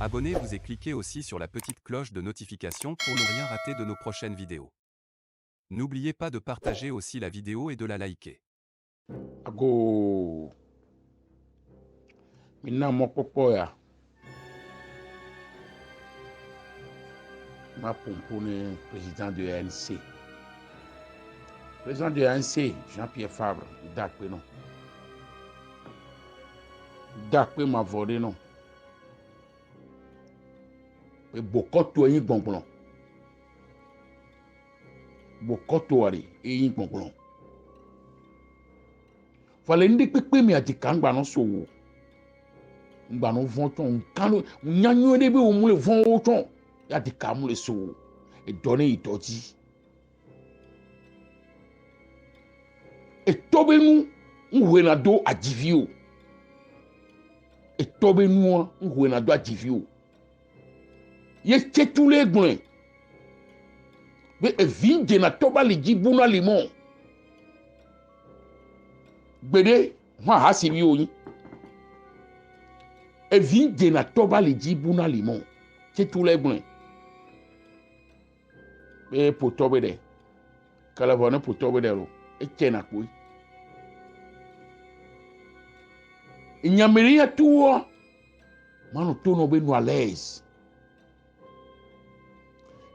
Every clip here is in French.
Abonnez-vous et cliquez aussi sur la petite cloche de notification pour ne rien rater de nos prochaines vidéos. N'oubliez pas de partager aussi la vidéo et de la liker. Ago mina mokpokpo ya ma pomponne président de ANC. Président de ANC, Jean-Pierre Fabre, dakpe non. Dakpe ma volé non. Et bokoto yin gbongbon. Bokoto ari yin gbongbon. Fallait ndi pepe mi ati kangba no so wo. Ngba no von ton kanu nyanyo de bi o mu le von o ton. Ya di kamu le so wo. E donner itoji. E tobe nu ngwe na do adivio. E tobe nu ngwe na do adivio. Ye tous les gwen. Be e vinde na toba li jibuna limon. Gbede wa hasibi oyin. E vinde na toba li jibuna limon. Tous les gwen. Be po tobe de. Kala vona po tobe de ro. E tena koi. Inyamiri ya tuwa. Mano tono be no à l'aise.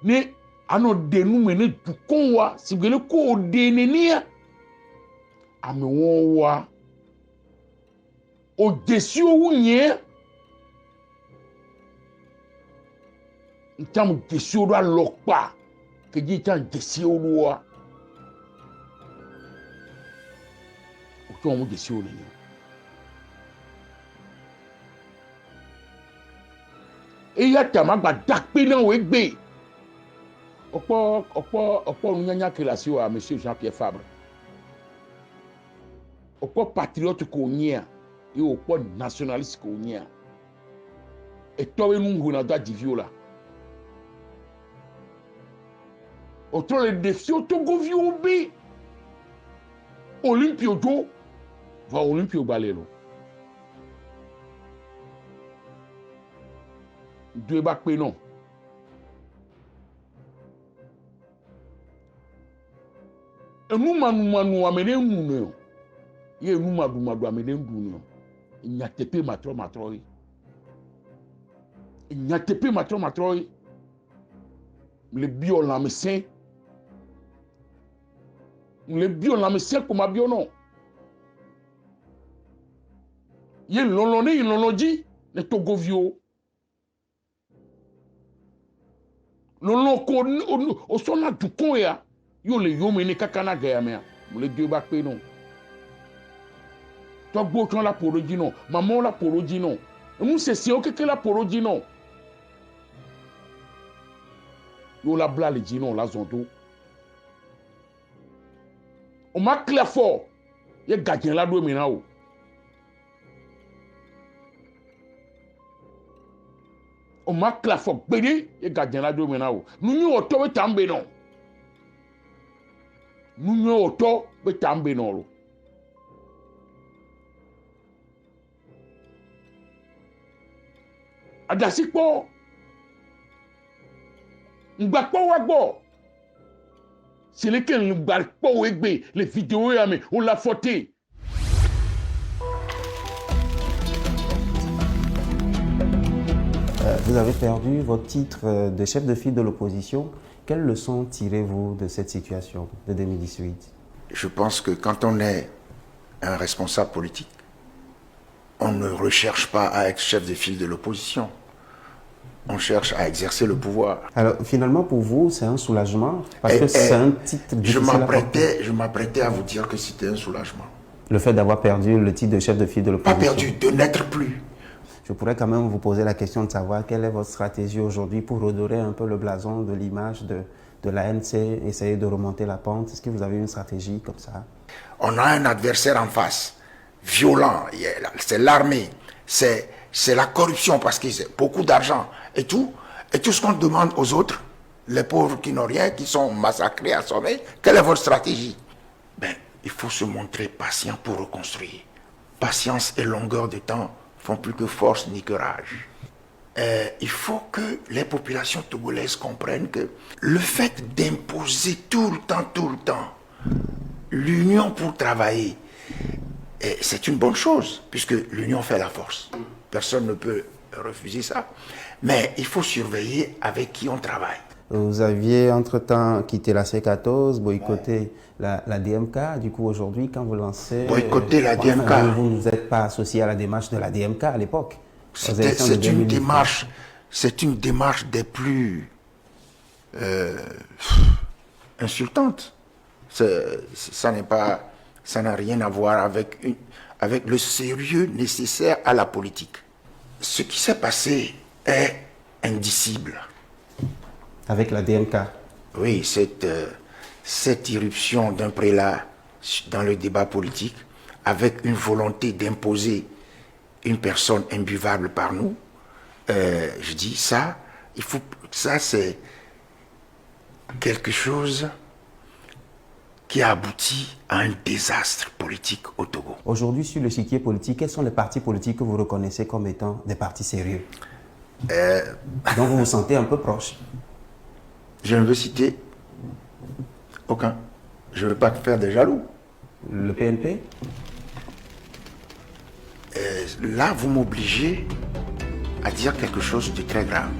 Ne ano denu mene dukonwa sibgele ko denenia amewowa o desi owunye ntam desi odo alokpa keji tan desi oduwa o to mo desi odo ni eya tamagba dakpe na we gbe Opo nunyanya kilasi wa monsieur Jean-Pierre Fabre. Opo patriote ko nyia, et opo nationaliste ko nyia. Et towe nungu na da diviola. Autre le défi otogo viobi. Olympio do va Olympio balelo. Deux bakpe non. Manu amene nunu. Ye madu amene nunu. Nyatepe matro. Nyatepe matro. Le bio la mesen. Le bio la mesen comme bio non. Ye loloji ne togovio. Lolo ko o sona dukon ya. Yo le yo mene kakana gaya mea. Mule dieu bakpe non. Toi gbo la poroji non. Maman la poroji non. Mou se si o keke la poroji non. Yo la bla le di non la zondo. O ma clair fort. Ye gadien la do mena o. O ma clair fort. Bede ye gadien la do mena o. Nou nyo otowe tambe non. Nous auto be tambe nolo. Adasipo. Ngbapo wagbo. C'est lesquels ngbapo wegbe les vidéos yame on l'a photé. Vous avez perdu votre titre de chef de file de l'opposition. Quelles leçons tirez-vous de cette situation de 2018? Je pense que quand on est un responsable politique, on ne recherche pas à être chef de file de l'opposition. On cherche à exercer le pouvoir. Alors finalement pour vous, c'est un soulagement parce que c'est un titre difficile à porter. Je m'apprêtais à vous dire que c'était un soulagement. Le fait d'avoir perdu le titre de chef de file de l'opposition? Pas perdu, de n'être plus. Je pourrais quand même vous poser la question de savoir quelle est votre stratégie aujourd'hui pour redorer un peu le blason de l'image de l'ANC, essayer de remonter la pente. Est-ce que vous avez une stratégie comme ça? On a un adversaire en face, violent, c'est l'armée, c'est la corruption parce qu'ils ont beaucoup d'argent et tout ce qu'on demande aux autres, les pauvres qui n'ont rien, qui sont massacrés, assommés, quelle est votre stratégie? Ben, il faut se montrer patient pour reconstruire. Patience et longueur de temps font plus que force ni que rage. il faut que les populations togolaises comprennent que le fait d'imposer tout le temps, l'union pour travailler, c'est une bonne chose, puisque l'union fait la force. Personne ne peut refuser ça. Mais il faut surveiller avec qui on travaille. Vous aviez entre-temps quitté la C14, boycotté la DMK. Du coup, aujourd'hui, quand vous lancez... Boycotter la DMK. Vous n'êtes pas associé à la démarche de la DMK à l'époque. C'est une démarche des plus insultantes. Ça n'a rien à voir avec le sérieux nécessaire à la politique. Ce qui s'est passé est indicible. Avec la DMK. Oui, cette irruption d'un prélat dans le débat politique, avec une volonté d'imposer une personne imbuvable par nous, je dis ça, ça c'est quelque chose qui a abouti à un désastre politique au Togo. Aujourd'hui, sur le chiquier politique, quels sont les partis politiques que vous reconnaissez comme étant des partis sérieux dont vous vous sentez un peu proche? Je ne veux citer aucun. Je ne veux pas faire des jaloux. Le PNP? Là, vous m'obligez à dire quelque chose de très grave.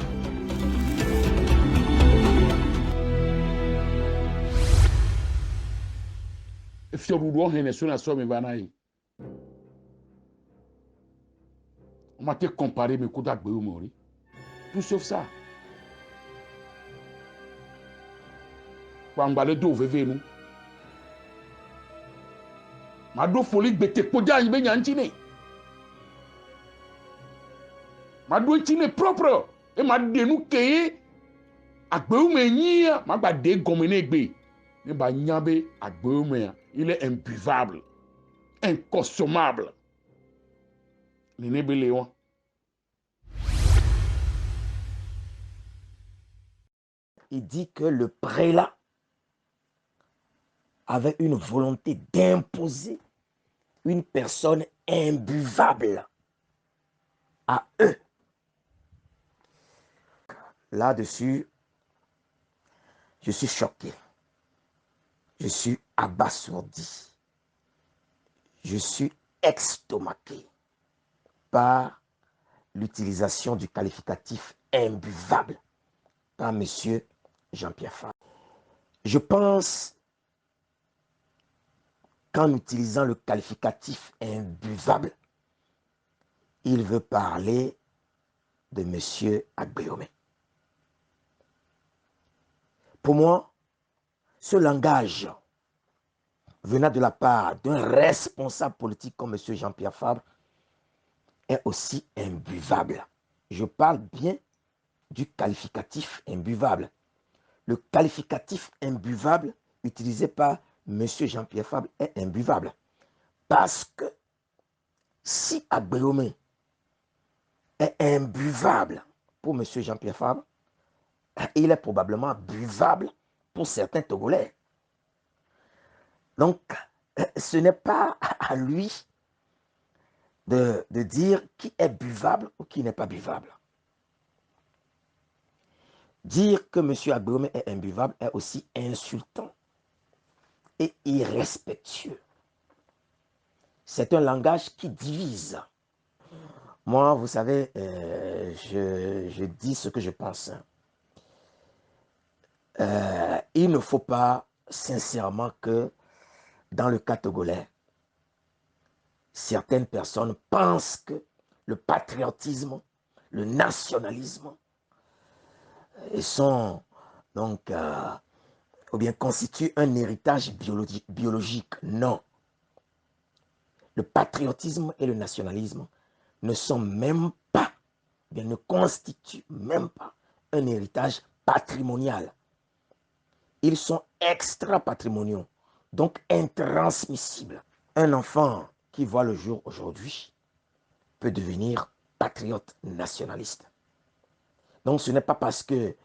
Fiorudon Henesona Somme Banaï. On m'a été comparé mes coups d'Agbeumori. Tout sauf ça. Pambale do veve nous. Ma do folie bete podia ybe nyantine. Ma do ntine propre et ma de nous keye Agbeume nyia ma ba de gomene gbe. Ne ba nyabe Agbeume il est imbuvable, inconsommable. Léon. Il dit que le prélat avait une volonté d'imposer une personne imbuvable à eux. Là-dessus, je suis choqué. Je suis abasourdi. Je suis estomaqué par l'utilisation du qualificatif imbuvable par M. Jean-Pierre Fabre. Je pense qu'en utilisant le qualificatif imbuvable, il veut parler de M. Agbeome. Pour moi, ce langage venant de la part d'un responsable politique comme M. Jean-Pierre Fabre est aussi imbuvable. Je parle bien du qualificatif imbuvable. Le qualificatif imbuvable utilisé par M. Jean-Pierre Fabre est imbuvable. Parce que si Agbeome est imbuvable pour M. Jean-Pierre Fabre, il est probablement buvable pour certains Togolais. Donc, ce n'est pas à lui de dire qui est buvable ou qui n'est pas buvable. Dire que M. Agbeome est imbuvable est aussi insultant et irrespectueux. C'est un langage qui divise. Moi, vous savez, je dis ce que je pense. Il ne faut pas, sincèrement, que dans le cas togolais, certaines personnes pensent que le patriotisme, le nationalisme, sont donc, ou bien constituent un héritage biologique. Non. Le patriotisme et le nationalisme ne sont même pas, bien ne constituent même pas un héritage patrimonial. Ils sont extra-patrimoniaux, donc intransmissibles. Un enfant qui voit le jour aujourd'hui peut devenir patriote nationaliste. Donc ce n'est pas parce que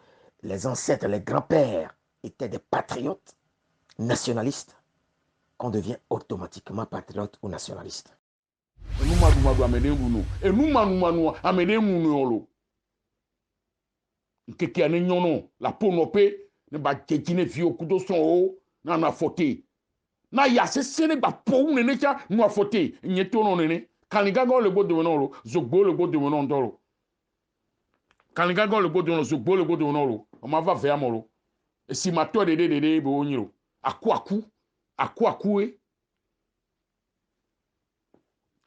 les ancêtres, les grands-pères étaient des patriotes nationalistes qu'on devient automatiquement patriote ou nationaliste. Nkeke ane nyono la ponope ne ba jejine vio kudo son o na na fote. Na ya se sene ba pou nene cha no fote nyeto no nene. Kanigago le go de monolo, zogbo le go de monondolo. Kanigago le go de monolo, zogbo le go de monolo. On ma va vers molo. Et si ma toi de bo onyiro. Aku e.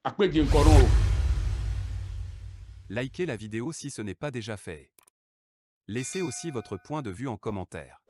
Akpe gen koron. Likez la vidéo si ce n'est pas déjà fait. Laissez aussi votre point de vue en commentaire.